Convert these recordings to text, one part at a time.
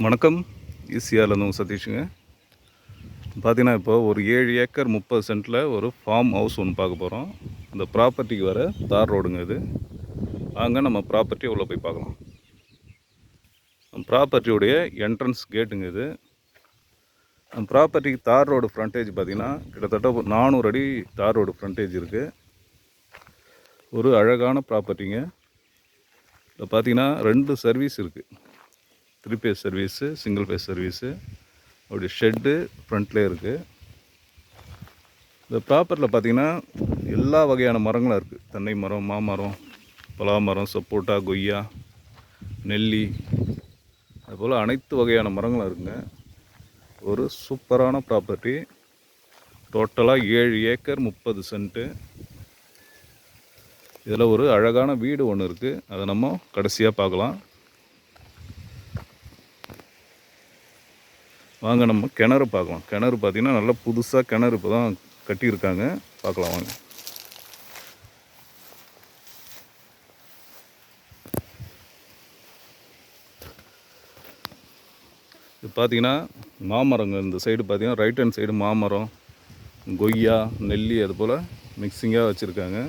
வணக்கம். ஈசிஆர்லேருந்து உங்கள் சதீஷுங்க. பார்த்தீங்கன்னா இப்போ ஒரு 7 ஏக்கர் 30 சென்ட்டில் ஒரு ஃபார்ம் ஹவுஸ் ஒன்று பார்க்க போகிறோம். அந்த ப்ராப்பர்ட்டிக்கு வர தார் ரோடுங்க இது. வாங்க நம்ம ப்ராப்பர்ட்டி உள்ளே போய் பார்க்கலாம். ப்ராப்பர்ட்டியுடைய என்ட்ரன்ஸ் கேட்டுங்க இது. ப்ராப்பர்ட்டிக்கு தார் ரோடு ஃப்ரண்டேஜ் பார்த்திங்கன்னா கிட்டத்தட்ட 400 அடி தார் ரோடு ஃப்ரண்டேஜ் இருக்குது. ஒரு அழகான ப்ராப்பர்ட்டிங்க. இதில் பார்த்திங்கன்னா 2 சர்வீஸ் இருக்குது. 3 phase service, single phase service. அப்படி ஷெட்டு ஃப்ரண்ட்லேயே இருக்குது. இந்த ப்ராப்பர்ட்டியில் பார்த்திங்கன்னா எல்லா வகையான மரங்களும் இருக்குது. தென்னை மரம், மாமரம், பலா மரம், சப்போட்டா, கொய்யா, நெல்லி, அதுபோல் அனைத்து வகையான மரங்களும் இருக்குங்க. ஒரு சூப்பரான ப்ராப்பர்ட்டி. டோட்டலாக 7 ஏக்கர் 30 சென்ட்டு. இதில் ஒரு அழகான வீடு ஒன்று இருக்குது. அதை நம்ம கடைசியாக பார்க்கலாம். வாங்க நம்ம கிணறு பார்க்கலாம். கிணறு பார்த்திங்கன்னா நல்லா புதுசாக கிணறு இப்போ தான் கட்டியிருக்காங்க. பார்க்கலாம் வாங்க. இது பார்த்திங்கன்னா மாமரங்க. இந்த சைடு பார்த்திங்கன்னா ரைட் ஹேண்ட் சைடு மாமரம், கொய்யா, நெல்லி அது போல் மிக்சிங்காக வச்சுருக்காங்க.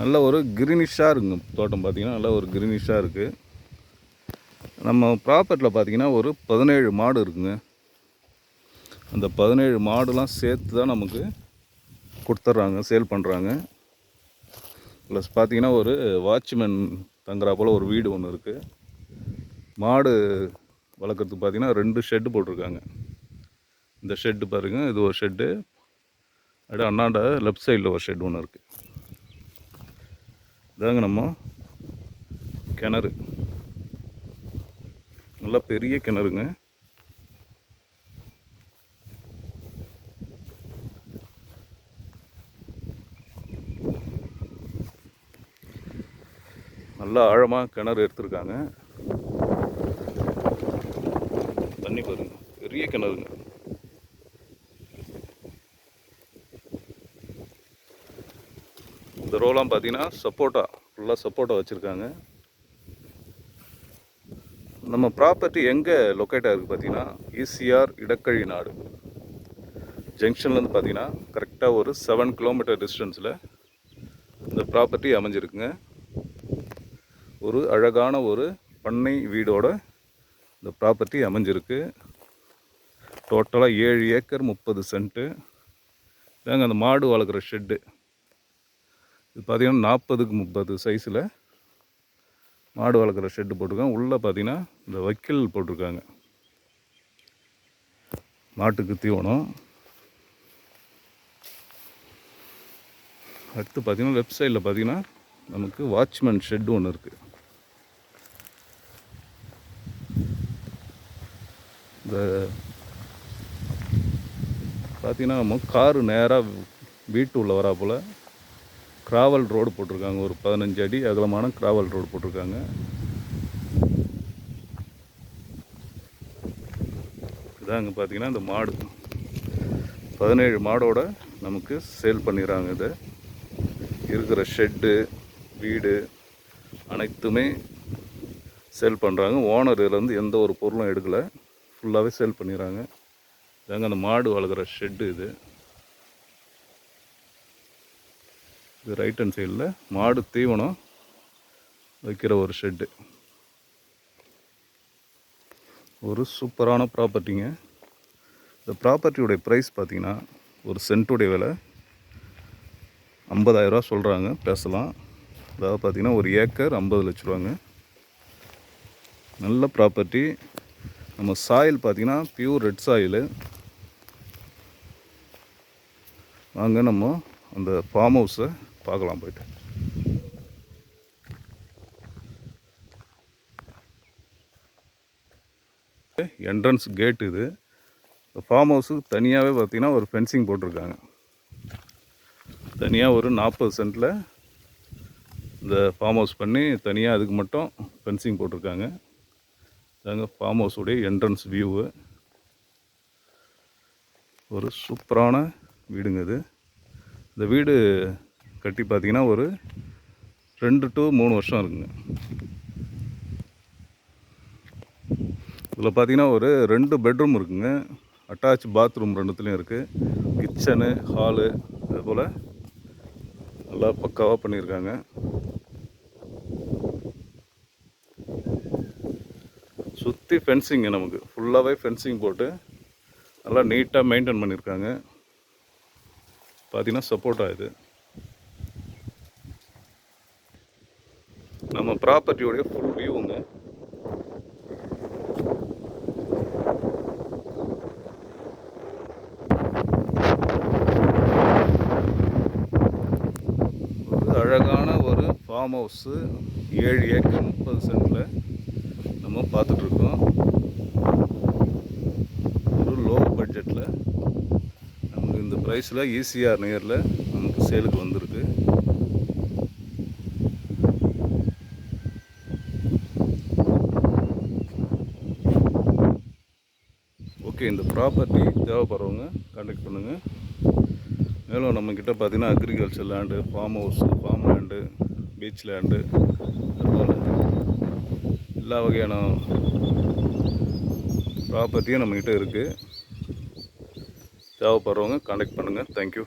நல்ல ஒரு கிரீனிஷாக இருக்குங்க தோட்டம். பார்த்திங்கன்னா நல்ல ஒரு கிரீனிஷாக இருக்குது. நம்ம ப்ராப்பர்ட்டியில் பார்த்திங்கன்னா ஒரு 17 மாடு இருக்குங்க. அந்த 17 மாடுலாம் சேர்த்து தான் நமக்கு கொடுத்துட்றாங்க, சேல் பண்ணுறாங்க. ப்ளஸ் பார்த்திங்கன்னா ஒரு வாட்ச்மேன் தங்குறா போல் ஒரு வீடு ஒன்று இருக்குது. மாடு வளர்க்குறதுக்கு பார்த்திங்கன்னா 2 ஷெட்டு போட்டிருக்காங்க. இந்த ஷெட்டு பாருங்கள், இது ஒரு ஷெட்டு. அப்படியே அண்ணாண்ட லெஃப்ட் சைடில் ஒரு ஷெட் ஒன்று இருக்குது. இதாங்க நம்ம கிணறு. நல்லா பெரிய கிணறுங்க. நல்லா ஆழமாக கிணறு எடுத்துருக்காங்க. தண்ணி பாருங்க, பெரிய கிணறுங்க. இந்த ரோலாம் பார்த்தீங்கன்னா சப்போட்டா, ஃபுல்லாக சப்போட்டா வச்சுருக்காங்க. நம்ம ப்ராப்பர்ட்டி எங்கே லொக்கேட்டாக இருக்குது பார்த்தீங்கன்னா ஈசிஆர் இடக்கழி நாடு ஜங்ஷன்லேருந்து பார்த்தீங்கன்னா கரெக்டாக ஒரு 7 கிலோமீட்டர் டிஸ்டன்ஸில் இந்த ப்ராப்பர்ட்டி அமைஞ்சிருக்குங்க. ஒரு அழகான ஒரு பண்ணை வீடோட இந்த ப்ராப்பர்ட்டி அமைஞ்சிருக்கு. டோட்டலாக 7 ஏக்கர் 30 சென்ட்டு. இதாங்க அந்த மாடு வளர்க்குற ஷெட்டு. இது பார்த்திங்கன்னா 40க்கு 30 சைஸில் மாடு வளர்க்குற ஷெட்டு போட்டிருக்காங்க. உள்ளே பார்த்திங்கன்னா இந்த வைக்கல் போட்டிருக்காங்க, மாட்டுக்கு தீவனம். அடுத்து பார்த்திங்கன்னா லெஃப்ட் சைடில் பார்த்திங்கன்னா நமக்கு வாட்ச்மேன் ஷெட்டு ஒன்று இருக்குது. இந்த பார்த்திங்கன்னா நம்ம காரு நேராக வீட்டு உள்ள வரா போல் கிராவல் ரோடு போட்டிருக்காங்க. ஒரு 15 அடி அகலமான கிராவல் ரோடு போட்டிருக்காங்க. இதாங்க பார்த்திங்கன்னா இந்த மாடு 17 மாடோட நமக்கு சேல் பண்ணிடுறாங்க. இதை இருக்கிற ஷெட்டு, வீடு அனைத்துமே சேல் பண்ணுறாங்க. ஓனர் இதுலேருந்து எந்த ஒரு பொருளும் எடுக்கலை, ஃபுல்லாகவே சேல் பண்ணிடுறாங்க. இதாங்க அந்த மாடு வளர்க்குற ஷெட்டு. இது ரைட் ஹேண்ட் சைடில் மாடு தீவனம் வைக்கிற ஒரு ஷெட்டு. ஒரு சூப்பரான ப்ராப்பர்ட்டிங்க. இந்த ப்ராப்பர்ட்டியுடைய ப்ரைஸ் பார்த்திங்கன்னா ஒரு சென்ட்டுடைய விலை 50,000 ரூபா சொல்கிறாங்க. பேசலாம். அதாவது பார்த்திங்கன்னா ஒரு ஏக்கர் 50 லட்ச ரூபாங்க. நல்ல ப்ராப்பர்ட்டி. நம்ம சாயில் பார்த்திங்கன்னா பியூர் ரெட் சாயிலு. வாங்க நம்ம அந்த ஃபார்ம் ஹவுஸை பார்க்கலாம் போய்ட்டு. என்ட்ரன்ஸ் கேட் இது. இந்த ஃபார்ம் ஹவுஸுக்கு தனியாகவே பார்த்திங்கன்னா ஒரு ஃபென்சிங் போட்டிருக்காங்க. தனியாக ஒரு 40 சென்ட்டில் இந்த ஃபார்ம் ஹவுஸ் பண்ணி தனியாக அதுக்கு மட்டும் ஃபென்சிங் போட்டிருக்காங்க. அதாங்க ஃபார்ம் ஹவுஸுடைய என்ட்ரன்ஸ் வியூவு. ஒரு சூப்பரான வீடுங்க இது. இந்த வீடு கட்டி பார்த்திங்கன்னா ஒரு 2 to 3 வருஷம் இருக்குங்க. இதில் பார்த்தீங்கன்னா ஒரு 2 பெட்ரூம் இருக்குங்க. அட்டாச் பாத்ரூம் 2த்துலேயும் இருக்குது. கிச்சனு, ஹாலு அதுபோல் நல்லா பக்காவாக பண்ணியிருக்காங்க. சுற்றி ஃபென்சிங்க, நமக்கு ஃபுல்லாகவே ஃபென்சிங் போட்டு நல்லா நீட்டாக மெயின்டைன் பண்ணியிருக்காங்க. பார்த்தீங்கன்னா சப்போர்ட் ஆகுது. நம்ம ப்ராப்பர்ட்டியோடைய ஃபுல் வியூங்க. ஒரு அழகான ஒரு ஃபார்ம் ஹவுஸு 7 ஏக்கர் 30 சென்டில் நம்ம பார்த்துட்ருக்கோம். ஒரு லோ பட்ஜெட்டில் நமக்கு இந்த ப்ரைஸில் ஈசிஆர் நியரில் நமக்கு சேலுக்கு வந்திருக்கு. ஓகே, இந்த ப்ராப்பர்ட்டி தேவைப்படுறவங்க கான்டாக்ட் பண்ணுங்கள். மேலும் நம்மக்கிட்ட பார்த்திங்கன்னா agriculture land, form house, form land, beach land, அதுபோல் எல்லா வகையான ப்ராப்பர்ட்டியும் நம்மக்கிட்ட இருக்குது. தேவைப்படுறவங்க கான்டாக்ட் பண்ணுங்கள். தேங்க்யூ.